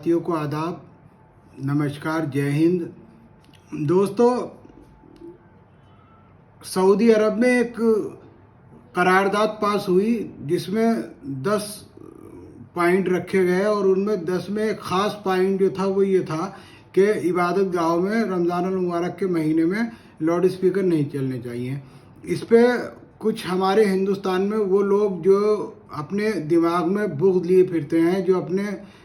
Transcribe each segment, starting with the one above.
साथियों को आदाब, नमस्कार, जय हिंद। दोस्तों, सऊदी अरब में एक करारदाद पास हुई जिसमें 10 पॉइंट रखे गए और उनमें 10 में एक ख़ास पॉइंट जो था वो ये था कि इबादत गाहों में रमज़ान अल मुबारक के महीने में लाउड स्पीकर नहीं चलने चाहिए। इस पे कुछ हमारे हिंदुस्तान में वो लोग जो अपने दिमाग में बुग़्ज़ लिए फिरते हैं, जो अपने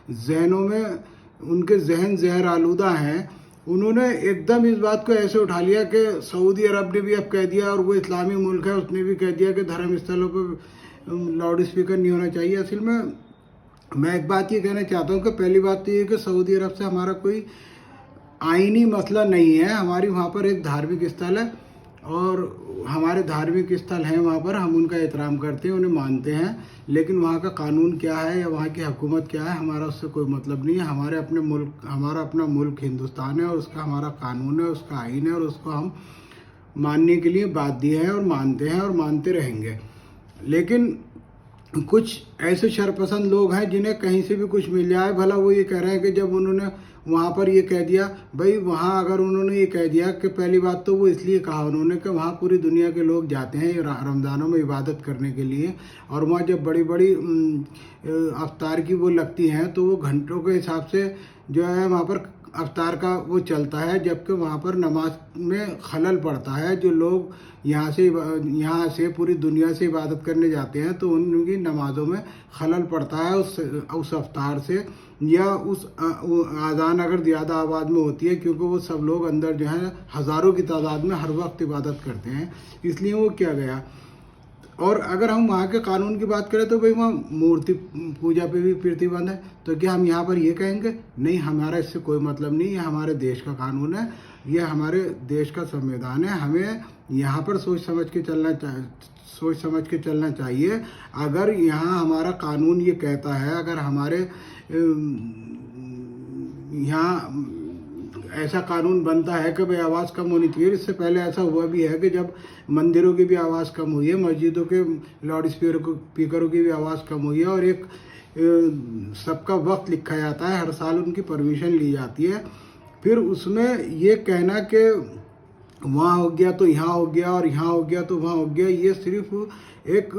जहनों में उनके जहन जहर आलूदा हैं, उन्होंने एकदम इस बात को ऐसे उठा लिया कि सऊदी अरब ने भी अब कह दिया और वो इस्लामी मुल्क है, उसने भी कह दिया कि धर्म स्थलों पर लाउड स्पीकर नहीं होना चाहिए। असल में मैं एक बात ये कहना चाहता हूँ कि पहली बात तो ये है कि सऊदी अरब से हमारा कोई आईनी मसला नहीं है। हमारी वहाँ पर एक धार्मिक स्थल है और हमारे धार्मिक स्थल हैं, वहाँ पर हम उनका एहतराम करते हैं, उन्हें मानते हैं। लेकिन वहाँ का कानून क्या है या वहाँ की हुकूमत क्या है, हमारा उससे कोई मतलब नहीं है। हमारा अपना मुल्क हिंदुस्तान है और उसका हमारा कानून है, उसका आइन है और उसको हम मानने के लिए बाध्य हैं और मानते हैं और मानते रहेंगे। लेकिन कुछ ऐसे शरपसंद लोग हैं जिन्हें कहीं से भी कुछ मिल जाए, भला वो ये कह रहे हैं कि जब उन्होंने वहाँ पर ये कह दिया, भाई वहाँ अगर उन्होंने ये कह दिया कि पहली बात तो वो इसलिए कहा उन्होंने कि वहाँ पूरी दुनिया के लोग जाते हैं रमज़ानों में इबादत करने के लिए, और वहाँ जब बड़ी बड़ी अफ्तार की वो लगती हैं तो वो घंटों के हिसाब से जो है वहाँ पर अफ्तार का वो चलता है, जबकि वहाँ पर नमाज में खलल पड़ता है। जो लोग यहाँ से पूरी दुनिया से इबादत करने जाते हैं तो उनकी नमाज़ों में खलल पड़ता है उस अफ्तार से, या उस आज़ान अगर ज़्यादा आवाज़ में होती है, क्योंकि वो सब लोग अंदर जो है हज़ारों की तादाद में हर वक्त इबादत करते हैं, इसलिए वो किया गया। और अगर हम वहाँ के कानून की बात करें तो भाई वहाँ मूर्ति पूजा पे भी प्रतिबंध है, तो क्या हम यहाँ पर ये कहेंगे? नहीं, हमारा इससे कोई मतलब नहीं है। हमारे देश का कानून है, ये हमारे देश का संविधान है। हमें यहाँ पर सोच समझ के चलना चाहिए। अगर यहाँ हमारा कानून ये कहता है, अगर हमारे यहाँ ऐसा कानून बनता है कि भाई आवाज़ कम होनी चाहिए। इससे पहले ऐसा हुआ भी है कि जब मंदिरों की भी आवाज़ कम हुई है, मस्जिदों के लाउड स्पीकरों की भी आवाज़ कम हुई है, और एक सबका वक्त लिखा जाता है, हर साल उनकी परमिशन ली जाती है। फिर उसमें ये कहना कि वहाँ हो गया तो यहाँ हो गया और यहाँ हो गया तो वहाँ हो गया, ये सिर्फ एक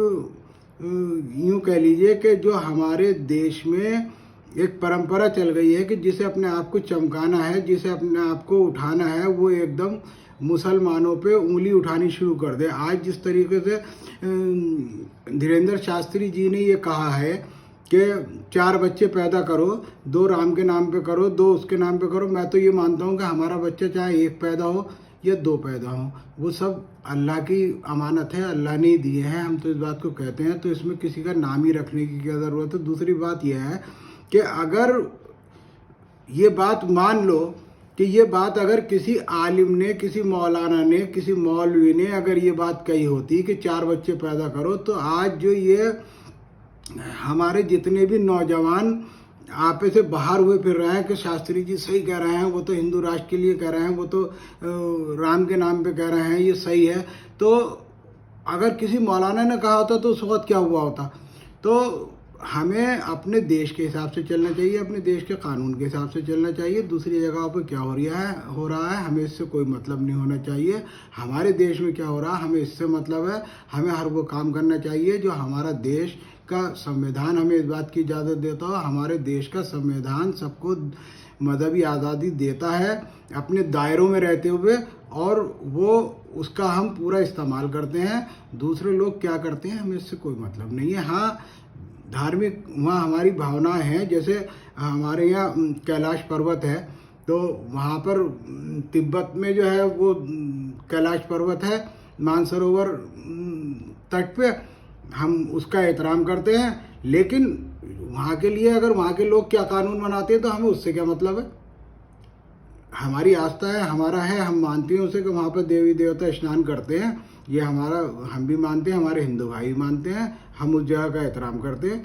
यूँ कह लीजिए कि जो हमारे देश में एक परंपरा चल गई है कि जिसे अपने आप को चमकाना है, जिसे अपने आप को उठाना है, वो एकदम मुसलमानों पे उंगली उठानी शुरू कर दे। आज जिस तरीके से धीरेन्द्र शास्त्री जी ने ये कहा है कि 4 बच्चे पैदा करो, 2 राम के नाम पे करो, 2 उसके नाम पे करो, मैं तो ये मानता हूँ कि हमारा बच्चा चाहे 1 पैदा हो या 2 पैदा हो, वो सब अल्लाह की अमानत है, अल्लाह ने ही दिए हैं, हम तो इस बात को कहते हैं। तो इसमें किसी का नाम ही रखने की क्या ज़रूरत है? दूसरी बात यह है कि अगर ये बात मान लो कि ये बात अगर किसी आलिम ने, किसी मौलाना ने, किसी मौलवी ने अगर ये बात कही होती कि 4 बच्चे पैदा करो, तो आज जो ये हमारे जितने भी नौजवान आपे से बाहर हुए फिर रहे हैं कि शास्त्री जी सही कह रहे हैं, वो तो हिंदू राष्ट्र के लिए कह रहे हैं, वो तो राम के नाम पे कह रहे हैं, ये सही है। तो अगर किसी मौलाना ने कहा होता तो उस वक्त क्या हुआ होता? तो हमें अपने देश के हिसाब से चलना चाहिए, अपने देश के कानून के हिसाब से चलना चाहिए। दूसरी जगहों पर क्या हो रहा है हमें इससे कोई मतलब नहीं होना चाहिए। हमारे देश में क्या हो रहा है हमें इससे मतलब है। हमें हर वो काम करना चाहिए जो हमारा देश का संविधान हमें इस बात की इजाज़त देता हो। हमारे देश का संविधान सबको मजहबी आज़ादी देता है अपने दायरों में रहते हुए, और वो उसका हम पूरा इस्तेमाल करते हैं। दूसरे लोग क्या करते हैं हमें इससे कोई मतलब नहीं है। हाँ, धार्मिक वहाँ हमारी भावनाएं हैं, जैसे हमारे यहाँ कैलाश पर्वत है, तो वहाँ पर तिब्बत में जो है वो कैलाश पर्वत है, मानसरोवर तट पे, हम उसका एहतराम करते हैं। लेकिन वहाँ के लिए अगर वहाँ के लोग क्या कानून बनाते हैं तो हमें उससे क्या मतलब है? हमारी आस्था है, हमारा है, हम मानते हैं उसे कि वहाँ पर देवी देवता स्नान करते हैं, ये हम भी मानते हैं, हमारे हिंदू भाई मानते हैं, हम उस जगह का एहतराम करते हैं।